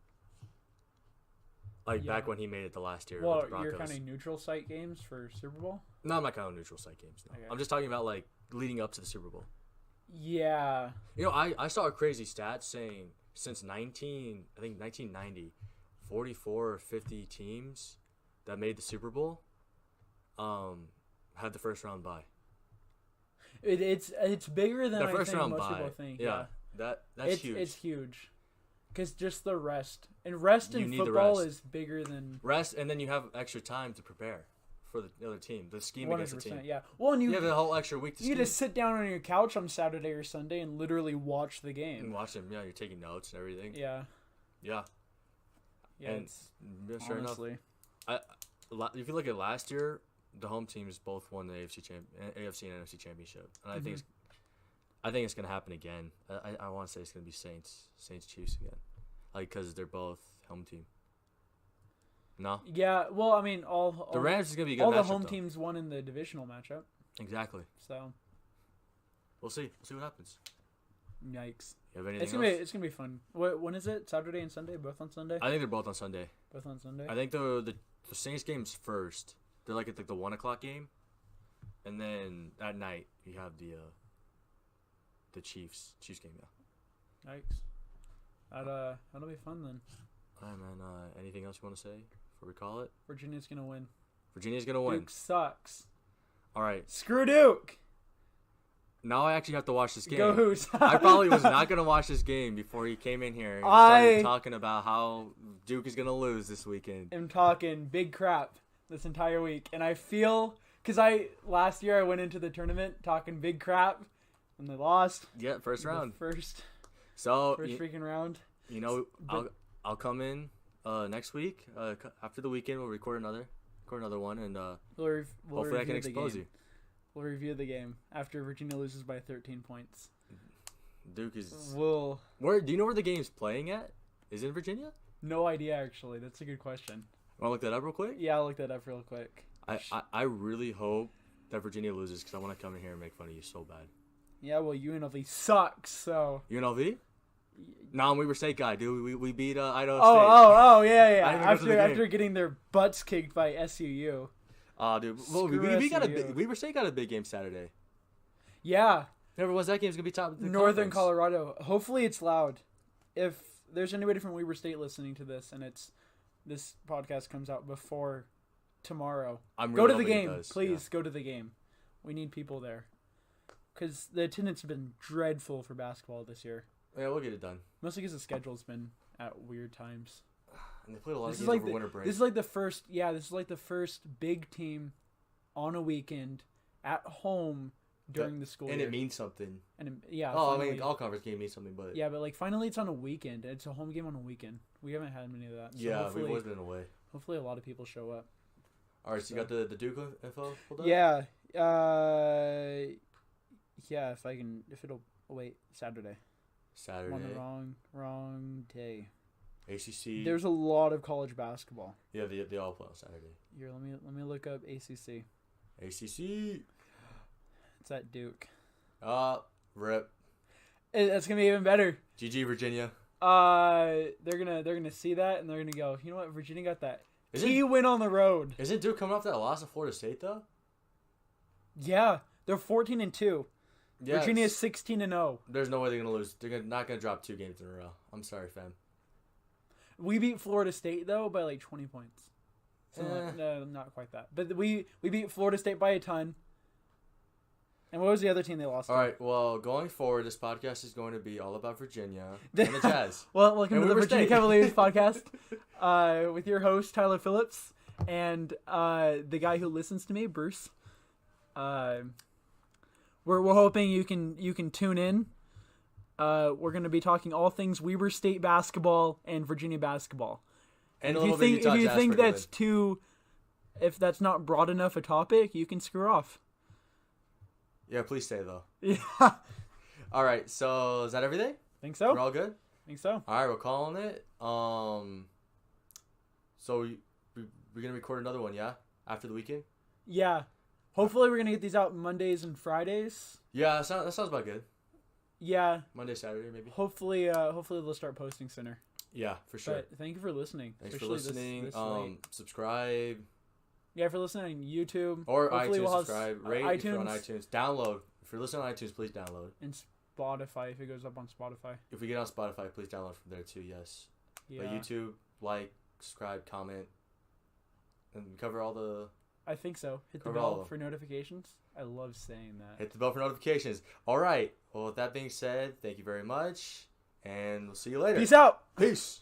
Back when he made it the last year. Well, with the Broncos. you're counting neutral site games for Super Bowl? No, I'm not counting neutral site games. No. Okay. I'm just talking about leading up to the Super Bowl. Yeah. You know, I saw a crazy stat saying since 1990, 44 or 50 teams that made the Super Bowl had the first round bye. It's bigger than the I first think round most bye. people think. Yeah. That's huge. It's huge. Because just the rest. And rest in football is bigger than... Rest, and then you have extra time to prepare for the other team. The scheme against the team. Yeah. Well, and you have a whole extra week to scheme. You just sit down on your couch on Saturday or Sunday and literally watch the game. And watch them. Yeah, you're taking notes and everything. Yeah. Yeah. Yeah, and sure honestly. enough, if you look at last year, the home teams both won the AFC and NFC championship, and I think it's gonna happen again. I want to say it's gonna be Saints Chiefs again, because they're both home team. No. Yeah. Well, I mean, the Rams is gonna be a good. All matchup, the home though. teams won in the divisional matchup. Exactly. So. We'll see. We'll see what happens. Yikes. You have anything else? It's gonna be fun. When is it? Saturday and Sunday? Both on Sunday? I think they're both on Sunday. Both on Sunday. I think the Saints game's first. They're at the 1:00 game, and then at night you have the Chiefs game. Yeah. Yikes. That'll be fun then. All right, man. Anything else you want to say before we call it? Virginia's gonna win. Virginia's gonna win. Duke sucks. All right. Screw Duke. Now I actually have to watch this game. Go Hoos. I probably was not going to watch this game before he came in here and started talking about how Duke is going to lose this weekend. I'm talking big crap this entire week. And I feel, because last year I went into the tournament talking big crap and they lost. Yeah, first round. First freaking round. You know, I'll come in next week. After the weekend, we'll record another one, and hopefully I can expose you. We'll review the game after Virginia loses by 13 points. Duke is... Do you know where the game's playing at? Is it in Virginia? No idea, actually. That's a good question. Want to look that up real quick? Yeah, I'll look that up real quick. I really hope that Virginia loses, because I want to come in here and make fun of you so bad. Yeah, well, UNLV sucks, so... UNLV? No, we were state guy, dude. We beat Idaho State. Oh, yeah. After getting their butts kicked by SUU. Dude. Well, Weber State got a big game Saturday. Yeah. Whoever was that game's gonna be top. Northern Colorado. Hopefully it's loud. If there's anybody from Weber State listening to this, and this podcast comes out before tomorrow, go to the game. Please go to the game. We need people there, because the attendance has been dreadful for basketball this year. Yeah, we'll get it done. Mostly because the schedule's been at weird times. And they played a lot of games over winter break. This is like the first big team on a weekend at home during the school year. And it means something. I mean, all conference game means something, but... Yeah, but finally it's on a weekend. It's a home game on a weekend. We haven't had many of that. So we've always been away. Hopefully a lot of people show up. All right, so you got the Duke info pulled up? Yeah. If it'll... Wait, Saturday. I'm on the wrong day. ACC. There's a lot of college basketball. Yeah, they all play on Saturday. Here, let me look up ACC. ACC. It's at Duke. Rip. That's gonna be even better. GG Virginia. They're gonna see that and they're gonna go, you know what? Virginia got that key win on the road. Isn't Duke coming off that loss to Florida State though? Yeah, they're 14-2. Yes. Virginia is 16-0. There's no way they're gonna lose. They're not gonna drop 2 games in a row. I'm sorry, fam. We beat Florida State though by 20 points. No, not quite that. But we beat Florida State by a ton. And what was the other team they lost to? All right, well, going forward, this podcast is going to be all about Virginia and the Jazz. Well, welcome And to the Weber Virginia State. Cavaliers podcast with your host, Tyler Phillips, and the guy who listens to me, Bruce. We're hoping you can tune in. We're going to be talking all things Weber State basketball and Virginia basketball. And if you think that's if that's not broad enough a topic, you can screw off. Yeah, please stay, though. Yeah. All right, so is that everything? Think so? We're all good? Think so. All right, we're calling it. So we're going to record another one, yeah? After the weekend? Yeah. Hopefully we're going to get these out Mondays and Fridays. Yeah, that sounds about good. Yeah. Monday, Saturday, maybe. Hopefully they'll start posting sooner. Yeah, for sure. But thank you for listening. Thanks for listening. Subscribe. Yeah, if you're listening on YouTube. Or hopefully iTunes, we'll subscribe. Rate if you're on iTunes. Download. If you're listening on iTunes, please download. And Spotify, if it goes up on Spotify. If we get on Spotify, please download from there too, yes. Yeah. But YouTube, like, subscribe, comment, and cover all the... I think so. Hit the Cover bell all. for notifications. I love saying that. Hit the bell for notifications. All right. Well, with that being said, thank you very much, and we'll see you later. Peace out. Peace.